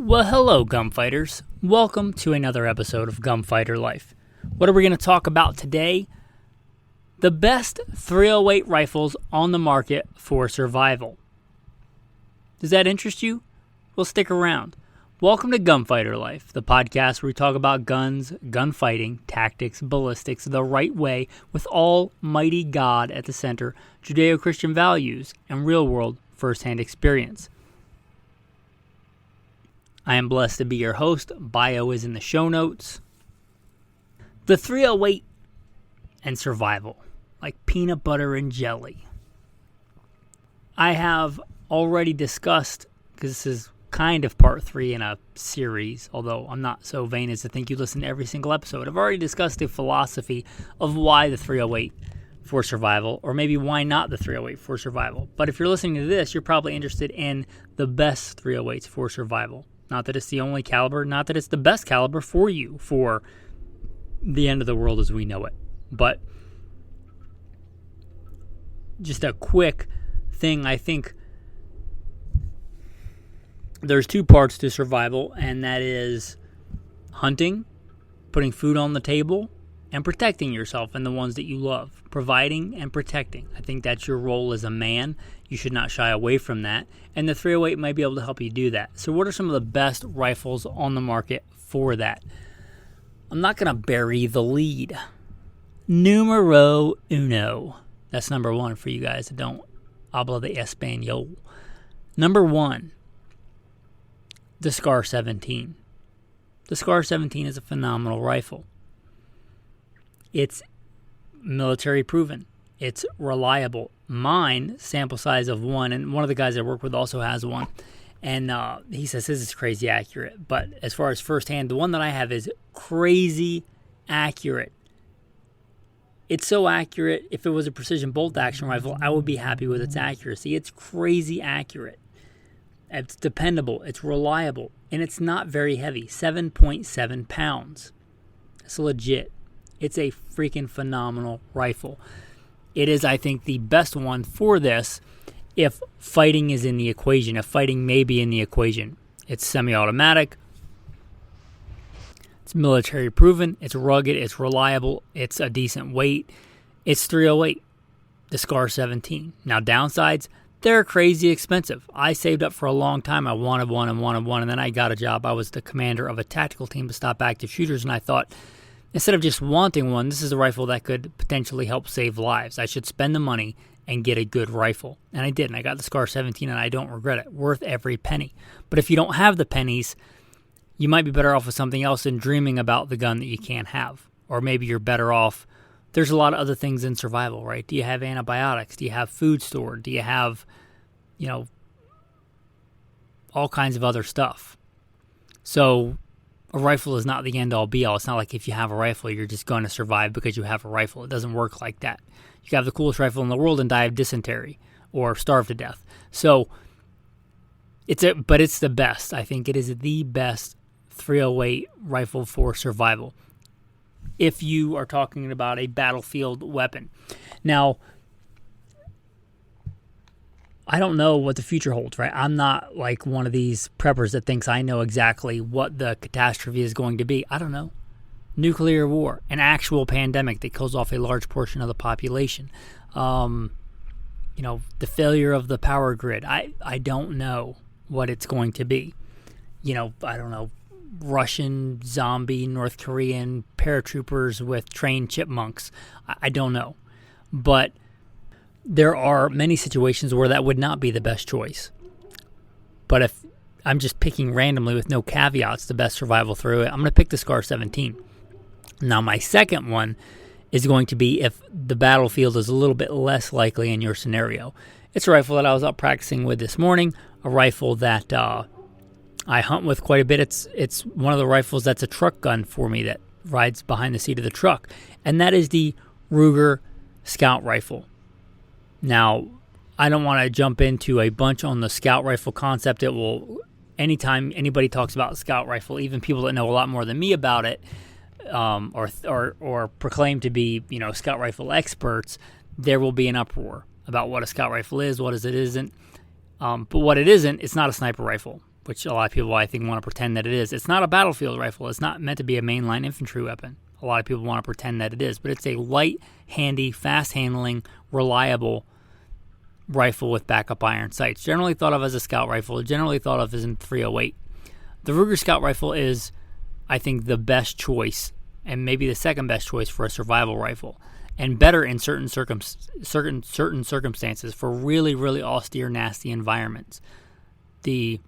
Well, hello, gunfighters. Welcome to another episode of Gunfighter Life. What are we going to talk about today? The best 308 rifles on the market for survival. Does that interest you? Well, stick around. Welcome to Gunfighter Life, the podcast where we talk about guns, gunfighting, tactics, ballistics, the right way, with Almighty God at the center, Judeo-Christian values, and real-world first-hand experience. I am blessed to be your host. Bio is in the show notes. The 308 and survival, like peanut butter and jelly. I have already discussed, because this is kind of part 3 in a series, although I'm not so vain as to think you listen to every single episode. I've already discussed the philosophy of why the 308 for survival, or maybe why not the 308 for survival. But if you're listening to this, you're probably interested in the best 308s for survival. Not that it's the only caliber, not that it's the best caliber for you for the end of the world as we know it. But just a quick thing, I think there's 2 parts to survival, and that is hunting, putting food on the table, and protecting yourself and the ones that you love. Providing and protecting. I think that's your role as a man. You should not shy away from that. And the 308 might be able to help you do that. So what are some of the best rifles on the market for that? I'm not going to bury the lead. Numero uno. That's number 1 for you guys that don't habla de español. Number 1, the S.R.T. The S.R.T is a phenomenal rifle. It's military proven. It's reliable. Mine, sample size of 1, and one of the guys I work with also has one, and he says this is crazy accurate. But as far as firsthand, the one that I have is crazy accurate. It's so accurate, if it was a precision bolt action rifle, I would be happy with its accuracy. It's crazy accurate. It's dependable. It's reliable. And it's not very heavy. 7.7 pounds. It's legit. It's a freaking phenomenal rifle. It is, I think, the best one for this if fighting is in the equation, if fighting may be in the equation. It's semi-automatic. It's military proven. It's rugged. It's reliable. It's a decent weight. It's 308, the S.R.T. Now, downsides, they're crazy expensive. I saved up for a long time. I wanted one, and then I got a job. I was the commander of a tactical team to stop active shooters, and I thought, instead of just wanting one, this is a rifle that could potentially help save lives. I should spend the money and get a good rifle. And I did, and I got the S.R.T, and I don't regret it. Worth every penny. But if you don't have the pennies, you might be better off with something else than dreaming about the gun that you can't have. Or maybe you're better off. There's a lot of other things in survival, right? Do you have antibiotics? Do you have food stored? Do you have, all kinds of other stuff? So a rifle is not the end-all, be-all. It's not like if you have a rifle, you're just going to survive because you have a rifle. It doesn't work like that. You can have the coolest rifle in the world and die of dysentery or starve to death. So it's the best. I think it is the best 308 rifle for survival if you are talking about a battlefield weapon. Now, I don't know what the future holds, right? I'm not like one of these preppers that thinks I know exactly what the catastrophe is going to be. I don't know. Nuclear war, an actual pandemic that kills off a large portion of the population. The failure of the power grid. I don't know what it's going to be. I don't know. Russian, zombie, North Korean paratroopers with trained chipmunks. I don't know. But there are many situations where that would not be the best choice. But if I'm just picking randomly with no caveats, the best survival through it, I'm going to pick the S.R.T. Now, my second one is going to be if the battlefield is a little bit less likely in your scenario. It's a rifle that I was out practicing with this morning, a rifle that I hunt with quite a bit. It's one of the rifles that's a truck gun for me that rides behind the seat of the truck, and that is the Ruger Scout Rifle. Now, I don't want to jump into a bunch on the Scout Rifle concept. It will, anytime anybody talks about Scout Rifle, even people that know a lot more than me about it, or proclaim to be, Scout Rifle experts, there will be an uproar about what a Scout Rifle is, what is it isn't. But what it isn't, it's not a sniper rifle. which a lot of people, I think, want to pretend that it is. It's not a battlefield rifle. It's not meant to be a mainline infantry weapon. A lot of people want to pretend that it is, but it's a light, handy, fast-handling, reliable rifle with backup iron sights. Generally thought of as a scout rifle, generally thought of as in .308. The Ruger Scout Rifle is, I think, the best choice, and maybe the second best choice for a survival rifle, and better in certain circumstances for really, really austere, nasty environments. The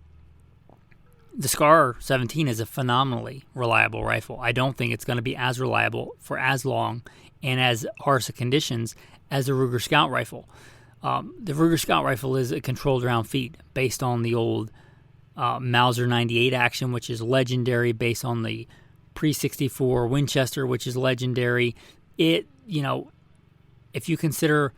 SCAR-17 is a phenomenally reliable rifle. I don't think it's going to be as reliable for as long and as harsh conditions as the Ruger Scout Rifle. The Ruger Scout Rifle is a controlled round feed based on the old Mauser 98 action, which is legendary, based on the pre-64 Winchester, which is legendary. It, if you consider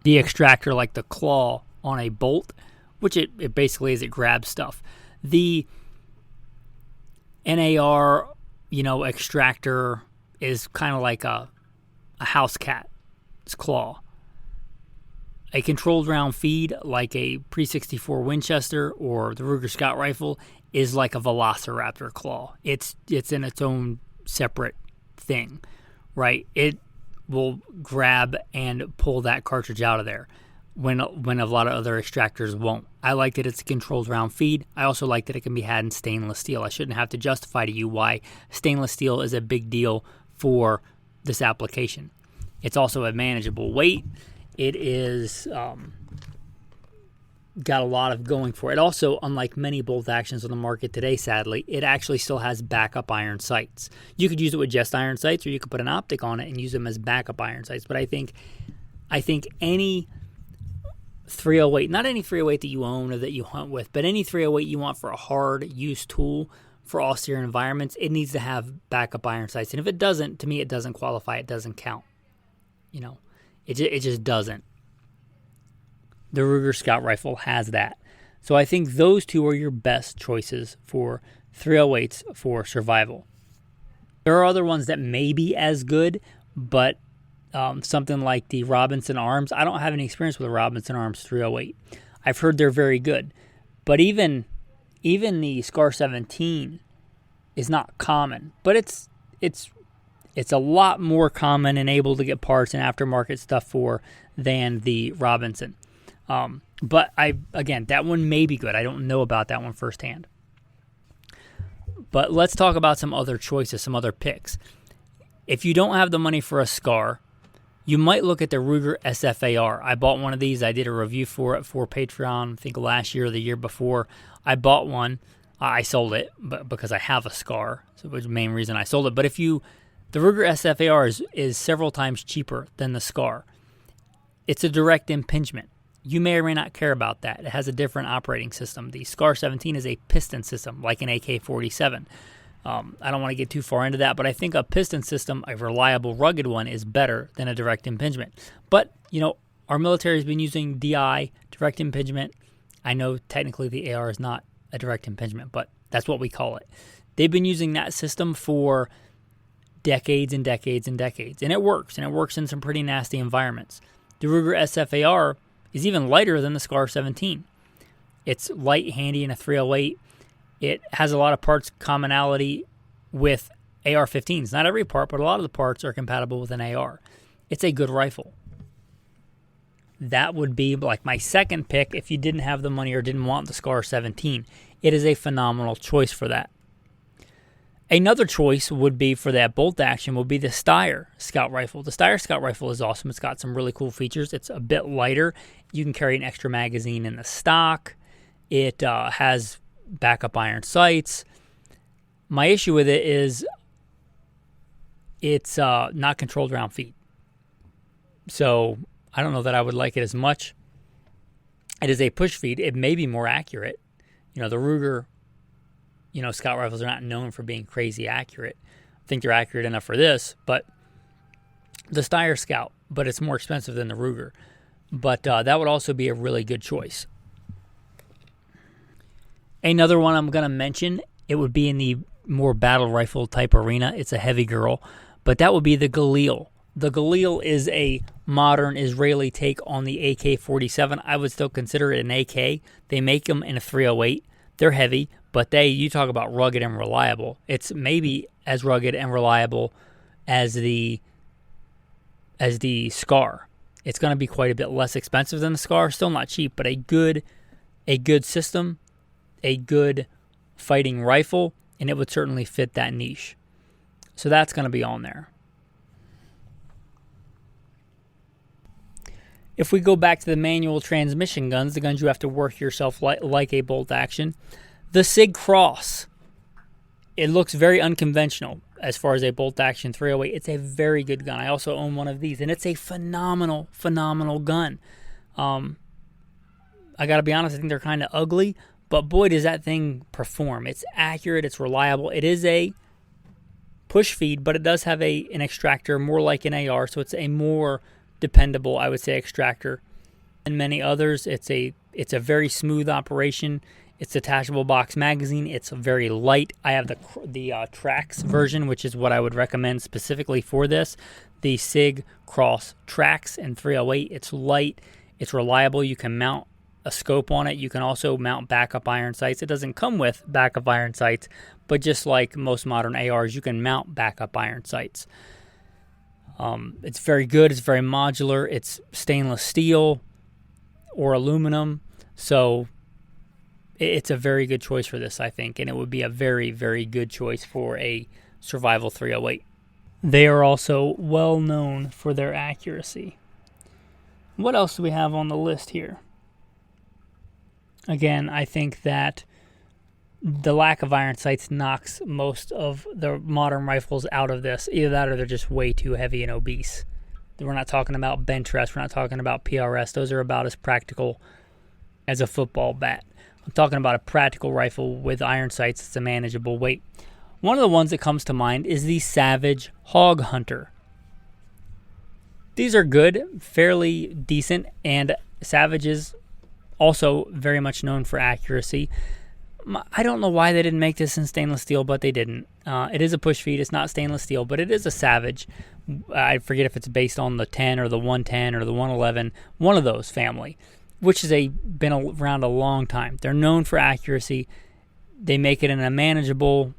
the extractor like the claw on a bolt, which it basically is, it grabs stuff. The N.R.A, extractor is kind of like a house cat's claw. A controlled round feed like a pre-64 Winchester or the Ruger Scout Rifle is like a Velociraptor claw. It's in its own separate thing, right? It will grab and pull that cartridge out of there when a lot of other extractors won't. I like that it's a controlled round feed. I also like that it can be had in stainless steel. I shouldn't have to justify to you why stainless steel is a big deal for this application. It's also a manageable weight. It is got a lot of going for it. Also, unlike many bolt actions on the market today, sadly, it actually still has backup iron sights. You could use it with just iron sights, or you could put an optic on it and use them as backup iron sights. But I think any 308, not any 308 that you own or that you hunt with, but any 308 you want for a hard use tool for austere environments, it needs to have backup iron sights. And if it doesn't, to me, it doesn't qualify. It doesn't count. It just doesn't. The Ruger Scout Rifle has that. So I think those two are your best choices for 308s for survival. There are other ones that may be as good, but something like the Robinson Arms. I don't have any experience with the Robinson Arms 308. I've heard they're very good. But even the SCAR-17 is not common. But it's a lot more common and able to get parts and aftermarket stuff for than the Robinson. But that one may be good. I don't know about that one firsthand. But let's talk about some other choices, some other picks. If you don't have the money for a SCAR, you might look at the Ruger SFAR. I bought one of these. I did a review for it for Patreon, I think last year or the year before. I bought one. I sold it because I have a SCAR. So it was the main reason I sold it. But the Ruger SFAR is several times cheaper than the SCAR. It's a direct impingement. You may or may not care about that. It has a different operating system. The SCAR-17 is a piston system, like an AK-47. I don't want to get too far into that, but I think a piston system, a reliable, rugged one, is better than a direct impingement. But, our military has been using DI, direct impingement. I know technically the AR is not a direct impingement, but that's what we call it. They've been using that system for decades and decades and decades, and it works in some pretty nasty environments. The Ruger SFAR is even lighter than the SCAR-17. It's light, handy in a 308. It has a lot of parts commonality with AR-15s. Not every part, but a lot of the parts are compatible with an AR. It's a good rifle. That would be like my second pick if you didn't have the money or didn't want the SCAR-17. It is a phenomenal choice for that. Another choice would be for that bolt action would be the Steyr Scout Rifle. The Steyr Scout Rifle is awesome. It's got some really cool features. It's a bit lighter. You can carry an extra magazine in the stock. It has backup iron sights. My issue with it is it's not controlled round feed. So I don't know that I would like it as much. It is a push feed. It may be more accurate. The Ruger Scout rifles are not known for being crazy accurate. I think they're accurate enough for this, but the Steyr Scout, but it's more expensive than the Ruger. But that would also be a really good choice. Another one I'm going to mention, it would be in the more battle rifle type arena. It's a heavy girl, but that would be the Galil The Galil is a modern Israeli take on the AK-47. I would still consider it an AK. They make them in a 308. They're heavy, but you talk about rugged and reliable. It's maybe as rugged and reliable as the SCAR. It's going to be quite a bit less expensive than the SCAR. Still not cheap, but a good system, a good fighting rifle, and it would certainly fit that niche. So that's going to be on there. If we go back to the manual transmission guns, the guns you have to work yourself like a bolt action, the SIG Cross, it looks very unconventional as far as a bolt action 308. It's a very good gun. I also own one of these, and it's a phenomenal, phenomenal gun. I got to be honest, I think they're kind of ugly, but boy, does that thing perform. It's accurate, it's reliable. It is a push feed, but it does have an extractor, more like an AR, so it's a more dependable, I would say, extractor than many others. It's a very smooth operation. It's detachable box magazine. It's very light. I have the Trax version, which is what I would recommend specifically for this. The SIG Cross Trax and 308. It's light. It's reliable. You can mount a scope on it. You can also mount backup iron sights. It doesn't come with backup iron sights, but just like most modern ARs, you can mount backup iron sights. It's very good. It's very modular. It's stainless steel or aluminum. So it's a very good choice for this, I think. And it would be a very, very good choice for a Survival 308. They are also well known for their accuracy. What else do we have on the list here? Again, I think that the lack of iron sights knocks most of the modern rifles out of this. Either that or they're just way too heavy and obese. We're not talking about bench rest. We're not talking about PRS. Those are about as practical as a football bat. I'm talking about a practical rifle with iron sights. It's a manageable weight. One of the ones that comes to mind is the Savage Hog Hunter. These are good, fairly decent, and Savage is also very much known for accuracy. I don't know why they didn't make this in stainless steel, but they didn't. It is a push feed. It's not stainless steel, but it is a Savage. I forget if it's based on the 10 or the 110 or the 111, one of those family, which has been around a long time. They're known for accuracy. They make it in a manageable,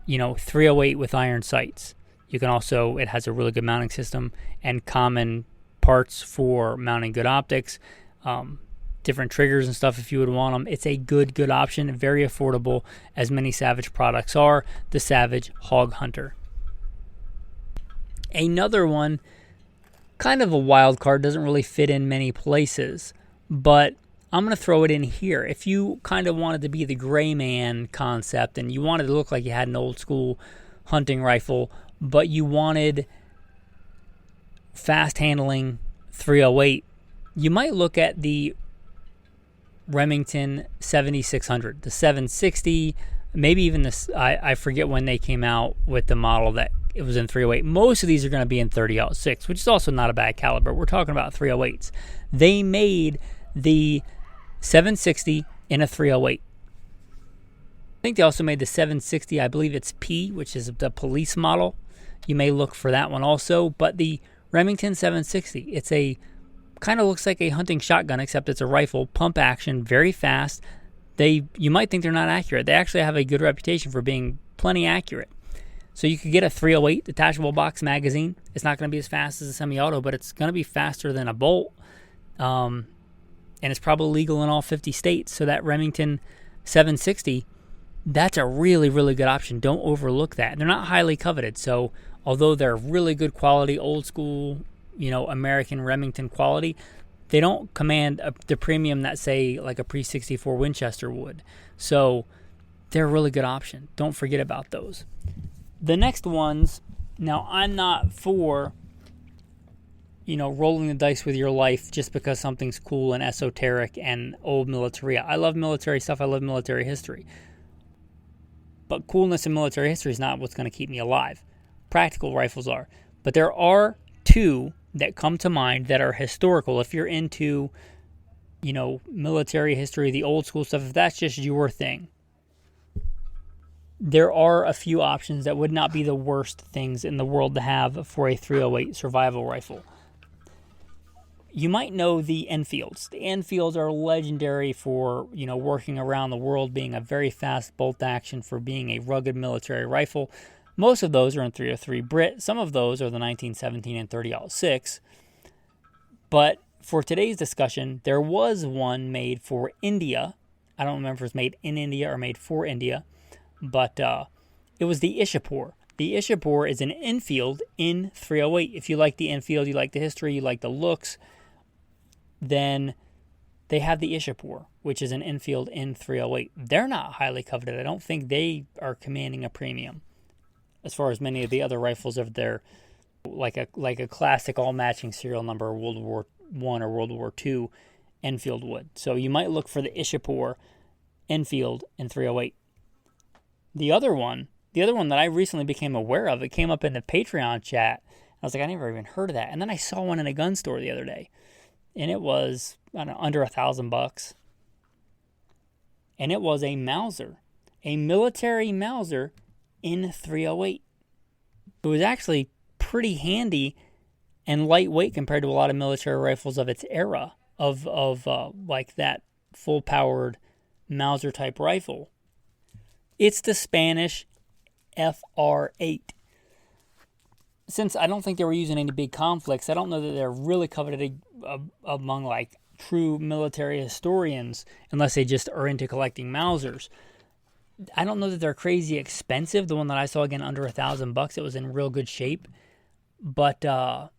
308 with iron sights. You can also, it has a really good mounting system and common parts for mounting good optics. Different triggers and stuff if you would want them. It's a good option, very affordable, as many Savage products are. The Savage Hog Hunter. Another one, kind of a wild card, doesn't really fit in many places, but I'm going to throw it in here. If you kind of wanted to be the gray man concept and you wanted to look like you had an old school hunting rifle, but you wanted fast handling 308, you might look at the Remington 7600, the 760, maybe even this. I forget when they came out with the model that it was in 308. Most of these are going to be in 30-06, which is also not a bad caliber. We're talking about 308s. They made the 760 in a 308. I think they also made the 760, I believe it's P, which is the police model. You may look for that one also, but the Remington 760, it's kind of looks like a hunting shotgun, except it's a rifle, pump action, very fast. You might think they're not accurate. They actually have a good reputation for being plenty accurate. So you could get a 308 detachable box magazine. It's not going to be as fast as a semi-auto, but it's going to be faster than a bolt. And it's probably legal in all 50 states. So that Remington 760, that's a really, really good option. Don't overlook that. They're not highly coveted. So although they're really good quality, old school, American Remington quality, they don't command the premium that, say, like a Pre-64 Winchester would. So they're a really good option. Don't forget about those. The next ones, now I'm not for, rolling the dice with your life just because something's cool and esoteric and old military. I love military stuff. I love military history. But coolness in military history is not what's going to keep me alive. Practical rifles are. But there are two that come to mind that are historical. If you're into, military history, the old school stuff, if that's just your thing. there are a few options that would not be the worst things in the world to have for a 308 survival rifle. You might know the Enfields. The Enfields are legendary for, working around the world, being a very fast bolt action, for being a rugged military rifle. Most of those are in 303 Brit. Some of those are the 1917 and 30-06. But for today's discussion, there was one made for India. I don't remember if it was made in India or made for India, but it was the Ishapur. The Ishapur is an Enfield in 308. If you like the Enfield, you like the history, you like the looks, then they have the Ishapur, which is an Enfield in 308. They're not highly coveted. I don't think they are commanding a premium as far as many of the other rifles of their, like a classic all-matching serial number World War I or World War II Enfield would. So you might look for the Ishapur Enfield in 308. The other one that I recently became aware of, it came up in the Patreon chat. I was like, I never even heard of that. And then I saw one in a gun store the other day. And it was, under $1,000. And it was a Mauser. A military Mauser in 308. It was actually pretty handy and lightweight compared to a lot of military rifles of its era. Of like that full-powered Mauser-type rifle. It's the Spanish S.R.T. Since I don't think they were using any big conflicts, I don't know that they're really coveted among like true military historians, unless they just are into collecting Mausers. I don't know that they're crazy expensive. The one that I saw, again, under $1,000, it was in real good shape. But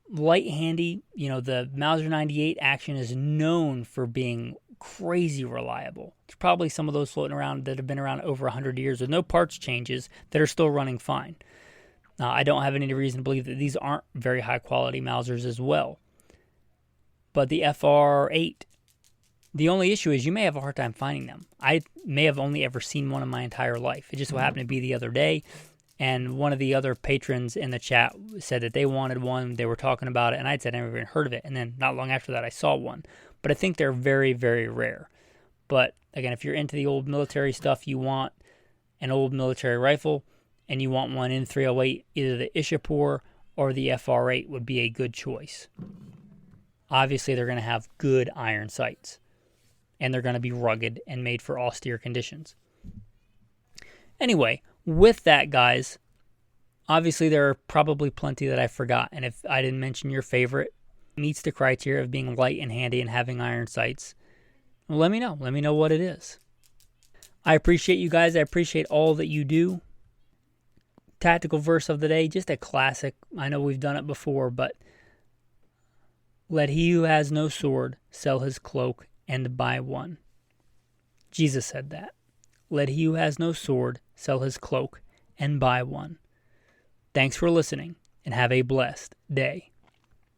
light, handy, the Mauser 98 action is known for being crazy reliable. There's probably some of those floating around that have been around over 100 years with no parts changes that are still running fine. I don't have any reason to believe that these aren't very high quality Mausers as well. But the FR8, the only issue is you may have a hard time finding them. I may have only ever seen one in my entire life. It just so happened to be the other day, and one of the other patrons in the chat said that they wanted one. They were talking about it, and I'd said I never even heard of it. And then not long after that, I saw one. But I think they're very, very rare. But again, if you're into the old military stuff, you want an old military rifle, and you want one in 308, either the Ishapur or the FR8 would be a good choice. Obviously, they're going to have good iron sights, and they're going to be rugged and made for austere conditions. Anyway, with that, guys, obviously there are probably plenty that I forgot, and if I didn't mention your favorite meets the criteria of being light and handy and having iron sights, well, let me know. Let me know what it is. I appreciate you guys. I appreciate all that you do. Tactical verse of the day, just a classic. I know we've done it before, but let he who has no sword sell his cloak and buy one. Jesus said that. Let he who has no sword sell his cloak and buy one. Thanks for listening, and have a blessed day.